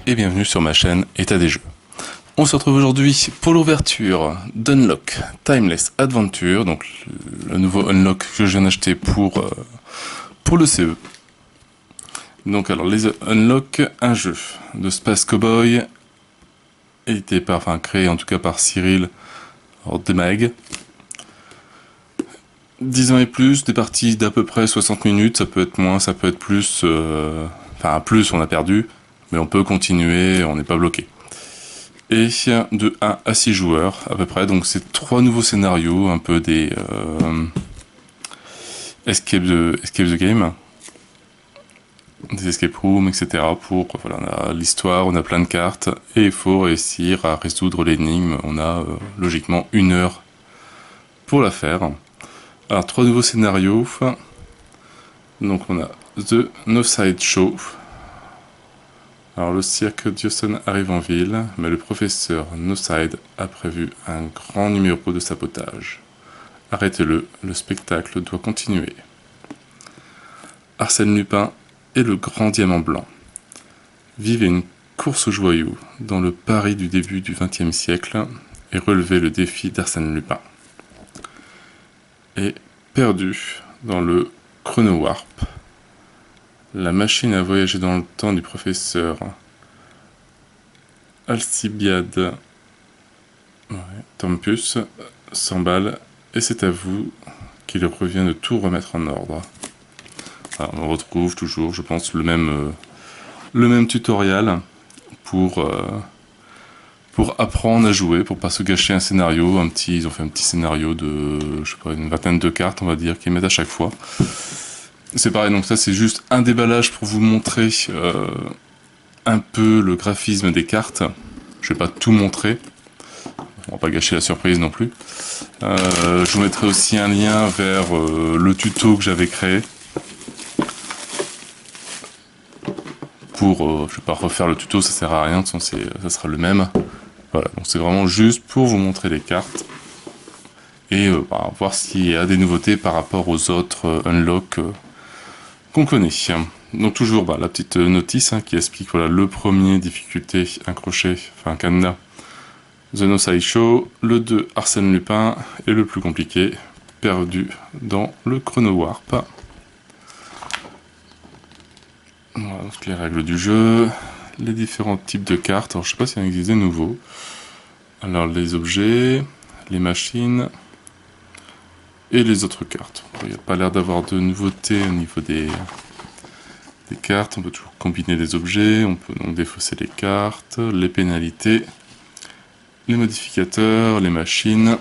et bienvenue sur ma chaîne État des Jeux. On se retrouve aujourd'hui pour l'ouverture d'Unlock Timeless Adventure, donc le nouveau Unlock que je viens d'acheter pour le CE. Donc alors les Unlock, un jeu de Space Cowboy, édité par, enfin créé en tout cas par Cyril Demag. 10 ans et plus, des parties d'à peu près 60 minutes, ça peut être moins, ça peut être plus, enfin plus on a perdu, mais on peut continuer, on n'est pas bloqué. Et de 1 à 6 joueurs à peu près, donc c'est 3 nouveaux scénarios, un peu des escape the game, des escape rooms, etc. Pour, voilà, on a l'histoire, on a plein de cartes, et il faut réussir à résoudre l'énigme, on a logiquement 1 heure pour la faire. Alors, 3 nouveaux scénarios. Donc, on a The No Side Show. Alors, le cirque Dioson arrive en ville, mais le professeur No Side a prévu un grand numéro de sabotage. Arrêtez-le, le spectacle doit continuer. Arsène Lupin et le grand diamant blanc. Vivez une course aux joyaux dans le Paris du début du XXe siècle et relevez le défi d'Arsène Lupin. Et perdu dans le Chrono Warp. La machine à voyager dans le temps du professeur Alcibiade Tempus s'emballe et c'est à vous qu'il revient de tout remettre en ordre. Alors, on retrouve toujours, je pense, le même tutoriel pour apprendre à jouer, pour pas se gâcher un scénario. Ils ont fait un petit scénario de, je sais pas, une vingtaine de cartes, on va dire, qu'ils mettent à chaque fois. C'est pareil, donc ça c'est juste un déballage pour vous montrer un peu le graphisme des cartes. Je vais pas tout montrer, on va pas gâcher la surprise non plus. Je vous mettrai aussi un lien vers le tuto que j'avais créé. Je vais pas refaire le tuto, ça sert à rien, de toute façon ça sera le même. Voilà, donc c'est vraiment juste pour vous montrer les cartes et voir s'il y a des nouveautés par rapport aux autres unlocks qu'on connaît. Donc toujours la petite notice qui explique voilà, le premier difficulté, un crochet, enfin un cadenas, The No Side Show, le 2 Arsène Lupin et le plus compliqué, perdu dans le Chrono Warp. Voilà, donc les règles du jeu, les différents types de cartes. Alors je sais pas s'il y en existe des nouveaux. Alors les objets, les machines et les autres cartes. Il n'y a pas l'air d'avoir de nouveautés au niveau des cartes. On peut toujours combiner des objets, on peut donc défausser les cartes, les pénalités, les modificateurs, les machines,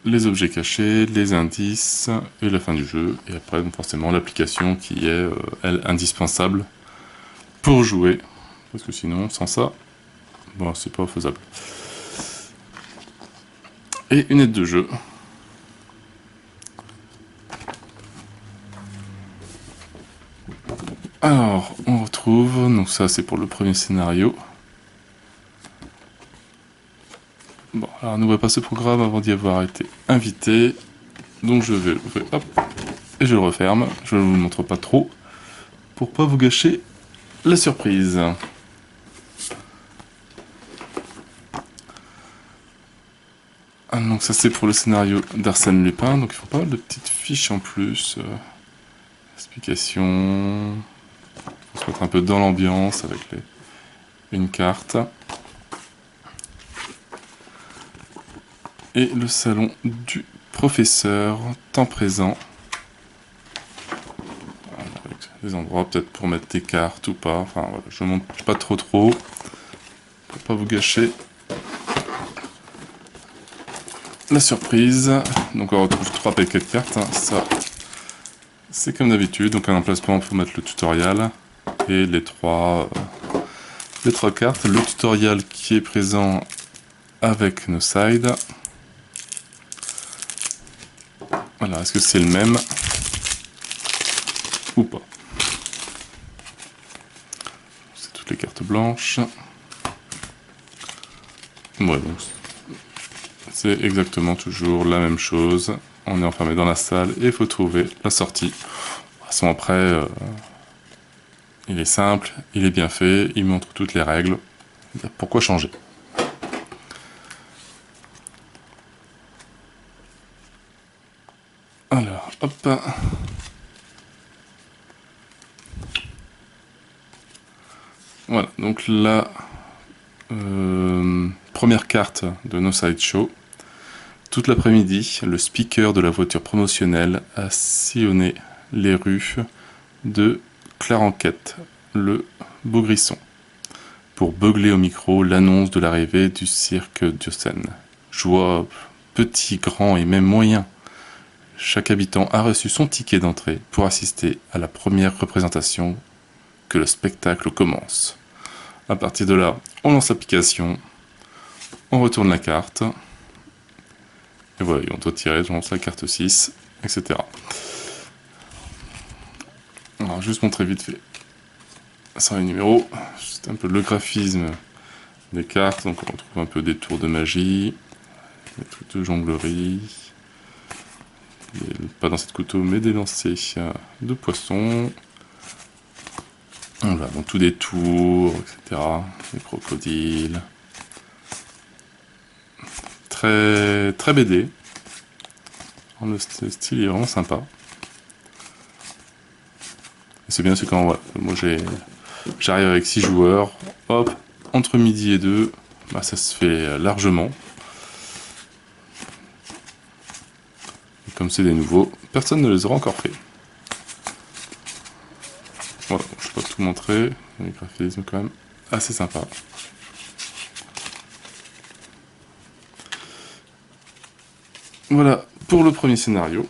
les objets cachés, les indices et la fin du jeu. Et après donc forcément l'application qui est elle indispensable pour jouer. Parce que sinon sans ça, bon c'est pas faisable. Et une aide de jeu. Alors, on retrouve, donc ça c'est pour le premier scénario. Bon, alors n'ouvrez pas ce programme avant d'y avoir été invité. Donc je vais l'ouvrir, hop, et je le referme. Je ne vous le montre pas trop, pour pas vous gâcher la surprise. Donc ça c'est pour le scénario d'Arsène Lupin, donc il faut pas mal de petites fiches en plus. Explication. Il faut se mettre un peu dans l'ambiance avec une carte. Et le salon du professeur, temps présent. Voilà, avec des endroits peut-être pour mettre des cartes ou pas. Enfin voilà, je ne montre pas trop pour pas vous gâcher la surprise. Donc on retrouve 3 paquets de cartes. Ça, c'est comme d'habitude. Donc un emplacement pour mettre le tutoriel et les trois cartes. Le tutoriel qui est présent avec nos sides. Voilà, est-ce que c'est le même ou pas? C'est toutes les cartes blanches. Ouais, donc c'est exactement toujours la même chose. On est enfermé dans la salle et il faut trouver la sortie. De toute façon, après, Il est simple, il est bien fait, il montre toutes les règles. Pourquoi changer? Alors, hop. Voilà, donc la première carte de No Side Show. Toute l'après-midi, le speaker de la voiture promotionnelle a sillonné les rues de Clarenquette, le Beaugrisson, pour beugler au micro l'annonce de l'arrivée du cirque Diocène. Joie, petit, grand et même moyen. Chaque habitant a reçu son ticket d'entrée pour assister à la première représentation que le spectacle commence. À partir de là, on lance l'application, on retourne la carte, et voilà, on doit tirer, je lance la carte 6, etc. Alors, juste montrer vite fait sans les numéros, juste un peu le graphisme des cartes, donc on retrouve un peu des tours de magie, des trucs de jonglerie, pas dans cette couteau, mais des lancers de poissons. Voilà, donc tous des tours, etc. Des crocodiles. Très, très BD. Le style est vraiment sympa. C'est bien, c'est quand voilà, moi j'arrive avec 6 joueurs, hop, entre midi et 2, bah, ça se fait largement. Et comme c'est des nouveaux, personne ne les aura encore fait. Voilà, je peux pas tout montrer, les graphismes quand même assez sympa. Voilà pour le premier scénario.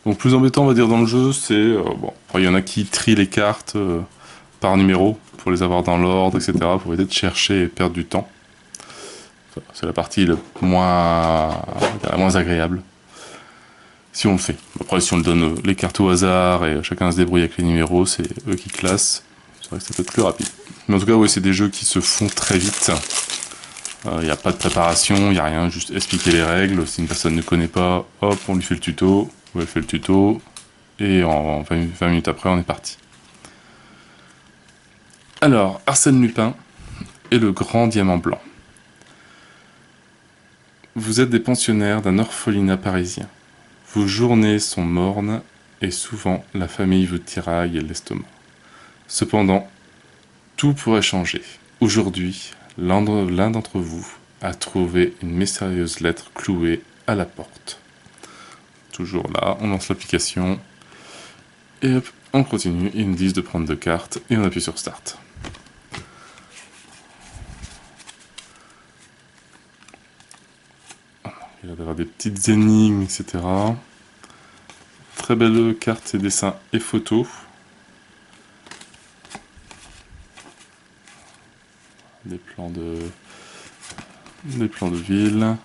Donc plus embêtant on va dire dans le jeu, c'est bon, il y en a qui trient les cartes par numéro pour les avoir dans l'ordre, etc. pour éviter de chercher et perdre du temps. C'est la partie la moins agréable. Si on le fait. Après si on le donne les cartes au hasard et chacun se débrouille avec les numéros, c'est eux qui classent. C'est vrai que ça peut être plus rapide. Mais en tout cas oui, c'est des jeux qui se font très vite. Il n'y a pas de préparation, il n'y a rien, juste expliquer les règles. Si une personne ne connaît pas, hop, on lui fait le tuto, ou elle fait le tuto, et en 20 minutes après, on est parti. Alors, Arsène Lupin et le grand diamant blanc. Vous êtes des pensionnaires d'un orphelinat parisien. Vos journées sont mornes, et souvent, la famille vous tiraille l'estomac. Cependant, tout pourrait changer. Aujourd'hui, l'un d'entre vous a trouvé une mystérieuse lettre clouée à la porte. Toujours là, on lance l'application, et hop, on continue, ils nous disent de prendre 2 cartes, et on appuie sur Start. Il va y avoir des petites énigmes, etc. Très belle carte et dessins et photos. Des plans de ville.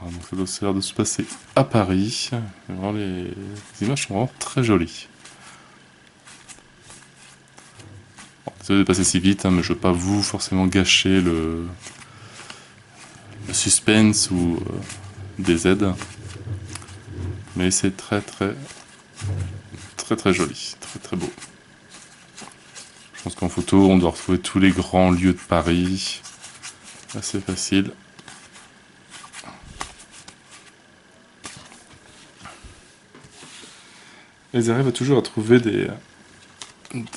Voilà, donc ça doit se l'air de se passer à Paris. Vraiment, les images sont vraiment très jolies. Bon, désolé de passer si vite, hein, mais je veux pas vous forcément gâcher le suspense ou des aides. Mais c'est très joli, très beau. Je pense qu'en photo, on doit retrouver tous les grands lieux de Paris. Assez facile. Ils arrivent toujours à trouver des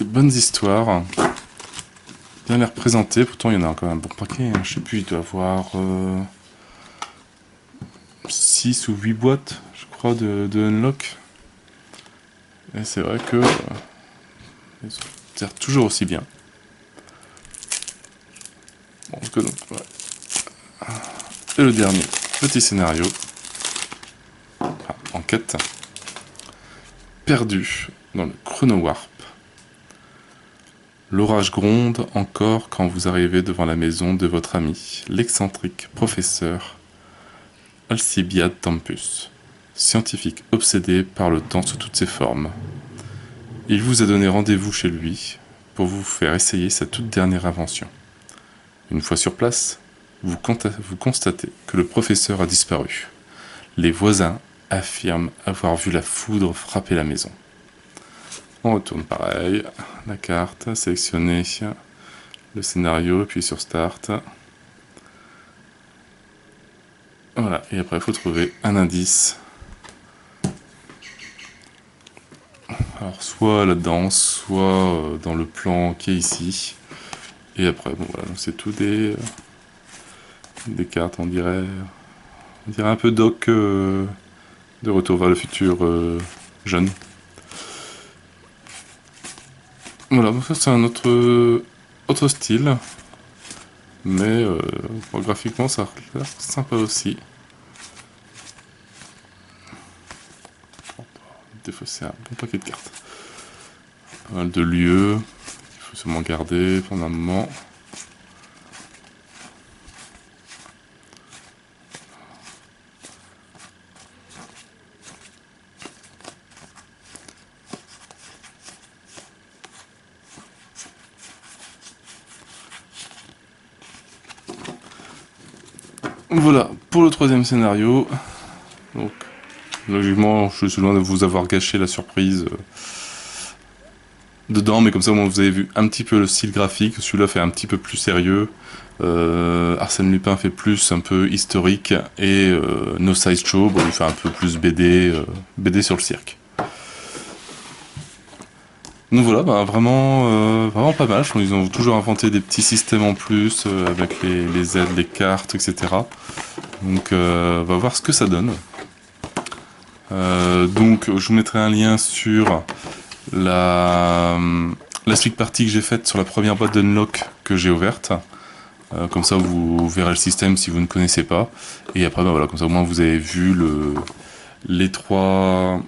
bonnes histoires. Bien les représenter. Pourtant, il y en a quand même un bon paquet. Hein. Je sais plus, il doit y avoir 6 ou 8 boîtes, je crois, de Unlock. Et c'est vrai que ils servent toujours aussi bien. Bon, en tout cas, donc, ouais. Et le dernier petit scénario. Enfin, enquête. Perdu dans le chrono warp. L'orage gronde encore quand vous arrivez devant la maison de votre ami, l'excentrique professeur Alcibiade Tempus, scientifique obsédé par le temps sous toutes ses formes. Il vous a donné rendez-vous chez lui pour vous faire essayer sa toute dernière invention. Une fois sur place, vous constatez que le professeur a disparu. Les voisins affirment avoir vu la foudre frapper la maison. On retourne pareil, la carte, sélectionner le scénario, puis sur Start. Voilà, et après il faut trouver un indice. Alors soit là-dedans, soit dans le plan qui est ici. Et après, bon voilà, c'est tout des cartes, on dirait un peu Doc de Retour vers le futur jeune. Voilà, donc ça c'est un autre style, mais bon, graphiquement ça a l'air sympa aussi. Des fois c'est un bon paquet de cartes. Pas mal de lieux, il faut seulement garder pendant un moment. Voilà, pour le troisième scénario. Donc, logiquement, je suis loin de vous avoir gâché la surprise dedans, mais comme ça, vous avez vu un petit peu le style graphique. Celui-là fait un petit peu plus sérieux. Arsène Lupin fait plus un peu historique, et No Size Show, bon, il fait un peu plus BD sur le cirque. Donc voilà, bah, vraiment pas mal. Je trouve qu'ils ont toujours inventé des petits systèmes en plus avec les aides, les cartes, etc. Donc on va voir ce que ça donne. Donc je vous mettrai un lien sur la speak party que j'ai faite sur la première boîte d'unlock que j'ai ouverte. Comme ça vous verrez le système si vous ne connaissez pas. Et après bah, voilà, comme ça au moins vous avez vu les trois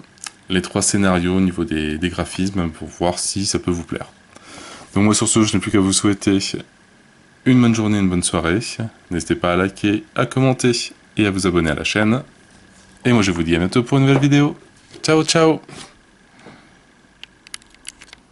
scénarios au niveau des graphismes pour voir si ça peut vous plaire. Donc moi sur ce, je n'ai plus qu'à vous souhaiter une bonne journée, une bonne soirée. N'hésitez pas à liker, à commenter et à vous abonner à la chaîne. Et moi je vous dis à bientôt pour une nouvelle vidéo. Ciao ciao!